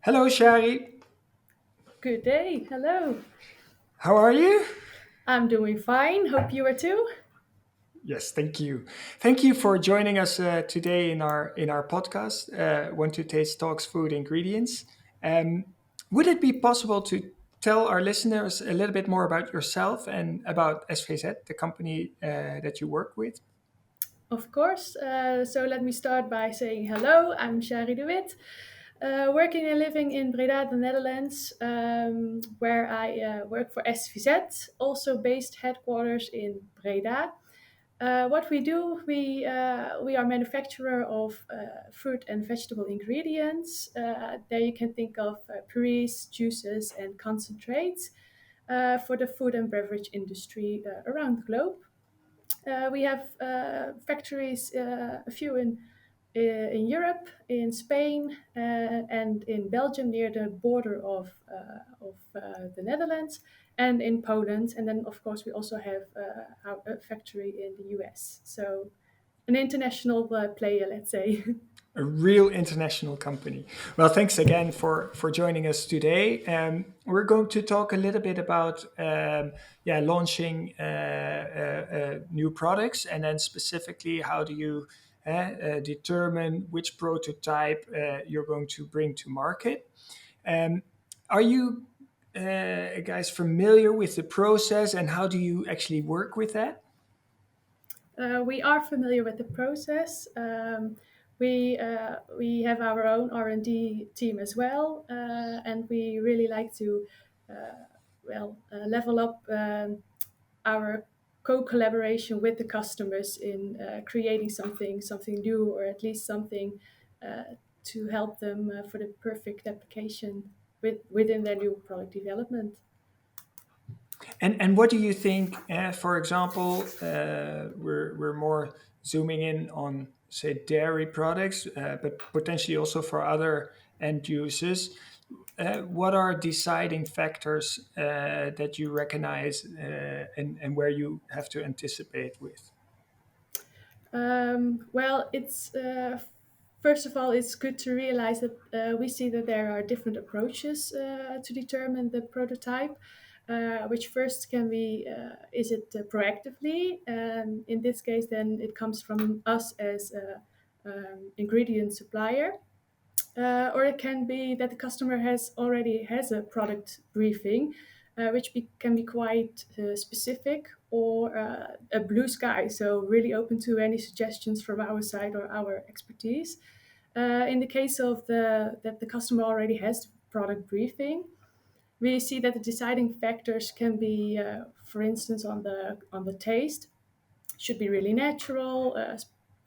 Hello, Shari. Good day. Hello. How are you? I'm doing fine. Hope you are too. Yes, thank you. Thank you for joining us today in our podcast. Want to taste talks food ingredients. Um, would it be possible to tell our listeners a little bit more about yourself and about SVZ, the company that you work with? Of course. So let me start by saying hello. I'm Shari de Wit, working and living in Breda, the Netherlands, where I work for SVZ, also based headquarters in Breda. What we do, we are manufacturer of fruit and vegetable ingredients. There you can think of purees, juices, and concentrates for the food and beverage industry around the globe. We have factories, a few in Europe, in Spain, and in Belgium near the border of the Netherlands, and in Poland. And then, of course, we also have a factory in the US. So, an international player, let's say. A real international company. Well, thanks again for joining us today. We're going to talk a little bit about launching new products, and then specifically how do you determine which prototype you're going to bring to market. Um, are you guys familiar with the process, and how do you actually work with that? We are familiar with the process. We have our own R&D team as well, and we really like to level up our co-collaboration with the customers in creating something new, or at least something to help them for the perfect application within their new product development. And what do you think? For example, we're more zooming in on say dairy products, but potentially also for other end users. What are deciding factors that you recognize and where you have to anticipate with? Well, it's first of all, it's good to realize that we see that there are different approaches to determine the prototype. Which first can be, is it proactively? In this case, then it comes from us as a ingredient supplier. Or it can be that the customer already has a product briefing, which can be quite specific, or a blue sky. So really open to any suggestions from our side or our expertise. In the case of that the customer already has the product briefing, we see that the deciding factors can be, for instance, on the taste. Should be really natural,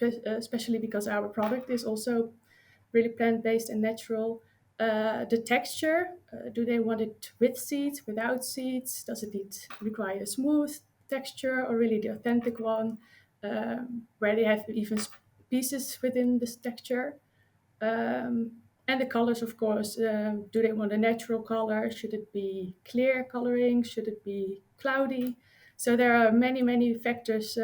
especially because our product is also really plant-based and natural. The texture, do they want it with seeds, without seeds? Does it require a smooth texture, or really the authentic one, where they have even pieces within this texture? And the colors, of course, do they want a natural color? Should it be clear coloring? Should it be cloudy? So there are many factors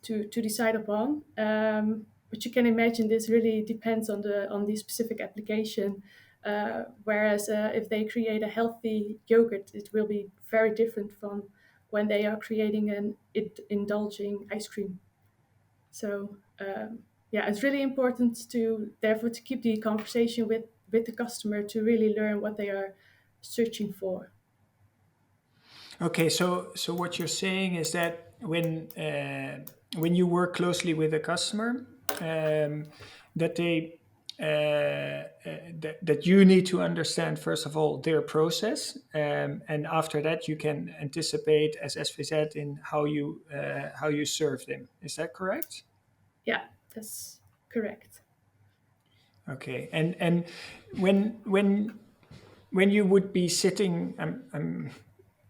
to decide upon. But you can imagine this really depends on the specific application. Whereas if they create a healthy yogurt, it will be very different from when they are creating an indulging ice cream. So yeah, it's really important to therefore to keep the conversation with the customer to really learn what they are searching for. Okay, so what you're saying is that when you work closely with a customer, that they that you need to understand first of all their process, and after that you can anticipate as SVZ in how you serve them. Is that correct? Yeah, that's correct. Okay, and when you would be sitting, I'm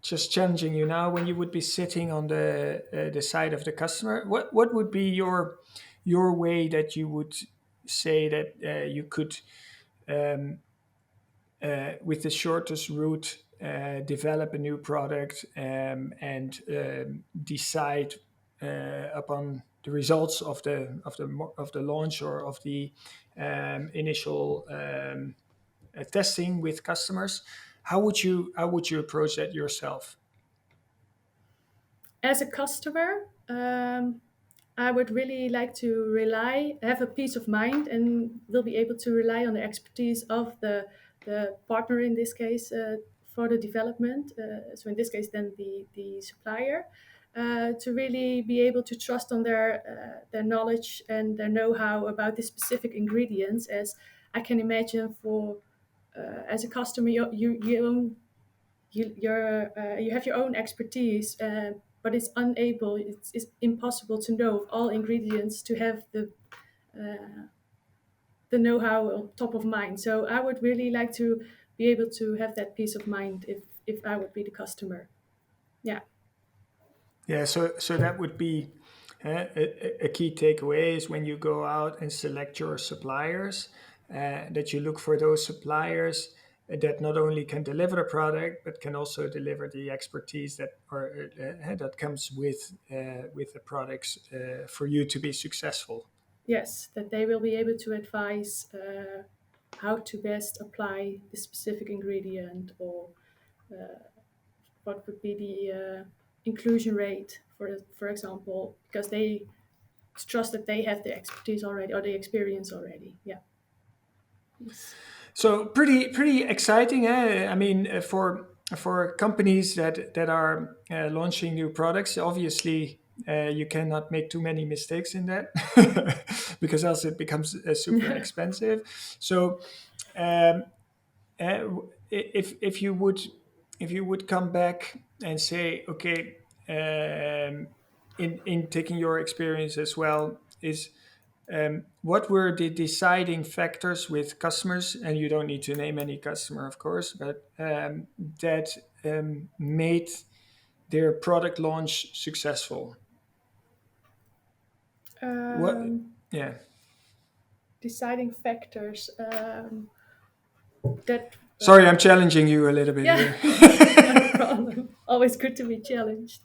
just challenging you now. When you would be sitting on the side of the customer, what would be your way that you would say that you could with the shortest route develop a new product and decide upon the results of the launch or of the initial testing with customers. How would you approach that yourself? As a customer, I would really like to have a peace of mind, and will be able to rely on the expertise of the partner in this case for the development. So in this case, then the supplier, to really be able to trust on their knowledge and their know-how about the specific ingredients. As I can imagine, for as a customer, you have your own expertise, but it's impossible to know all ingredients to have the know-how on top of mind. So I would really like to be able to have that peace of mind if I would be the customer. Yeah. Yeah, so that would be a key takeaway is when you go out and select your suppliers, that you look for those suppliers that not only can deliver the product but can also deliver the expertise that comes with the products for you to be successful. Yes, that they will be able to advise how to best apply the specific ingredient, or what would be the inclusion rate, for example, because they trust that they have the expertise already or the experience already. Yeah. Yes. So pretty exciting. I mean, for companies that are launching new products, obviously you cannot make too many mistakes in that because else it becomes super expensive. So um, if you would come back and say, okay, in taking your experience as well, is what were the deciding factors with customers, and you don't need to name any customer, of course, but that made their product launch successful? What? um, Yeah. Deciding factors, that Sorry, I'm challenging you a little bit yeah. here. Not a problem, always good to be challenged.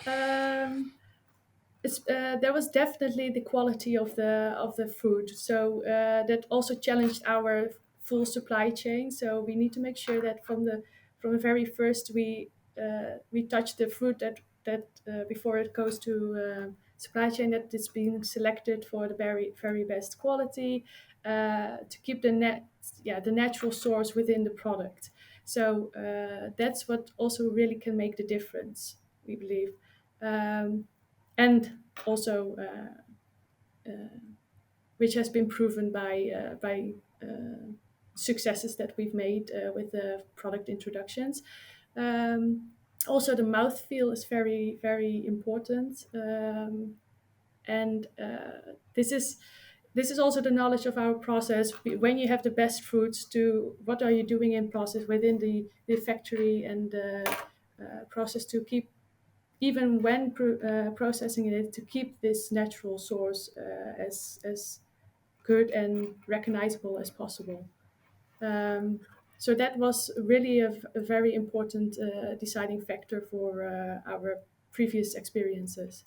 um, there was definitely the quality of the food. So that also challenged our full supply chain. So we need to make sure that from the very first we touch the fruit that before it goes to supply chain, that it's being selected for the very very best quality, to keep the natural source within the product. So that's what also really can make the difference, we believe. And also which has been proven by successes that we've made with the product introductions. Um, Also, the mouthfeel is very very important, and this is also the knowledge of our process. When you have the best fruits, to what are you doing in process within the factory and process to keep, even when processing it, to keep this natural source as good and recognizable as possible. Um, so that was really a very important deciding factor for our previous experiences.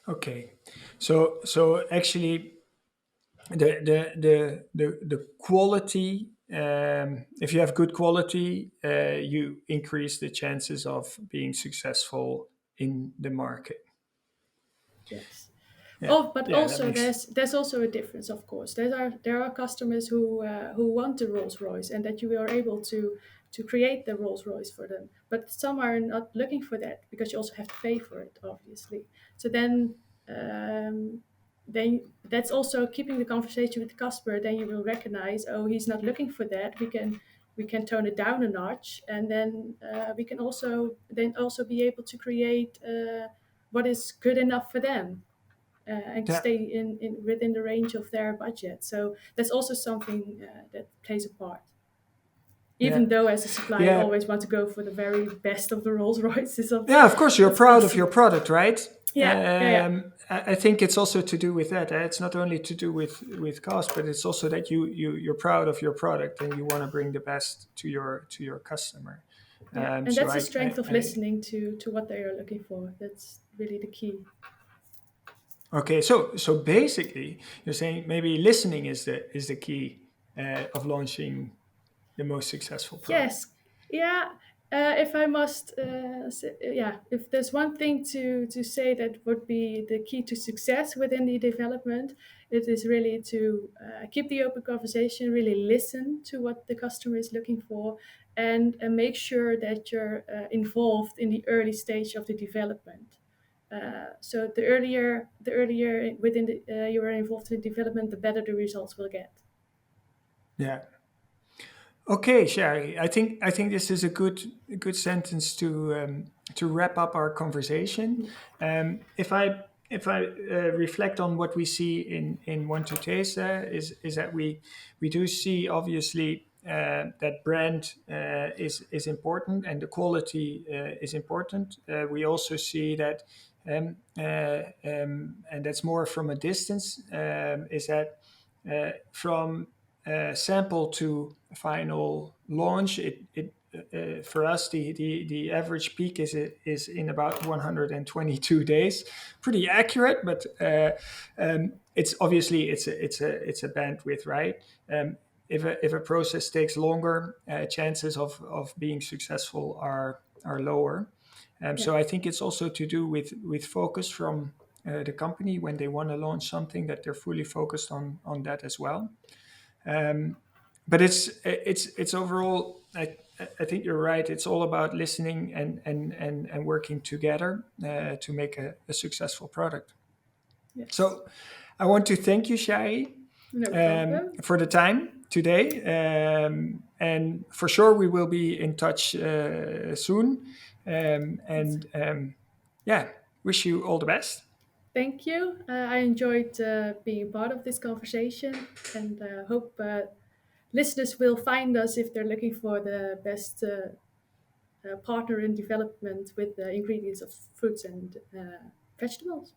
Okay. So actually, the quality, if you have good quality, you increase the chances of being successful in the market. Yes. Yeah, Oh, but yeah, that also makes. there's also a difference, of course. There are customers who want the Rolls Royce, and that you are able to create the Rolls Royce for them. But some are not looking for that, because you also have to pay for it, obviously. So then that's also keeping the conversation with the customer. Then you will recognize, oh, he's not looking for that. We can tone it down a notch, and then we can also be able to create what is good enough for them, and Yeah, stay in within the range of their budget. So that's also something that plays a part. yeah, Even though, as a supplier, you yeah, always want to go for the very best of the Rolls Royces of yeah. Of course, you're what's proud of your possible. product, right? Yeah, yeah, yeah, I think it's also to do with that. It's not only to do with cost, but it's also that you're proud of your product and you want to bring the best to your customer. yeah. And So that's the I, I, strength of I listening to what they are looking for. That's really the key. Okay, so basically, you're saying maybe listening is the key of launching the most successful product. Yes, yeah. If I must, yeah, if there's one thing to say that would be the key to success within the development, it is really to keep the open conversation, really listen to what the customer is looking for, and make sure that you're involved in the early stage of the development. So the earlier within you are involved in development, the better the results will get. Yeah. Okay, Shari. I think this is a good sentence to wrap up our conversation. If I reflect on what we see in One to Taste, is that we do see obviously that brand is important and the quality is important. We also see that, and that's more from a distance, is that from sample to final launch, for us the average peak is in about 122 days. Pretty accurate, but it's obviously it's a bandwidth, right? If a process takes longer, chances of being successful are lower. Yeah. So I think it's also to do with focus from the company when they want to launch something, that they're fully focused on that as well. Um, but it's overall. I think you're right. It's all about listening and working together to make a successful product. Yes. So I want to thank you, Shai, No problem. for the time today, and for sure we will be in touch soon. Yes. Yeah, wish you all the best. Thank you. I enjoyed being part of this conversation and hope listeners will find us if they're looking for the best partner in development with the ingredients of fruits and vegetables.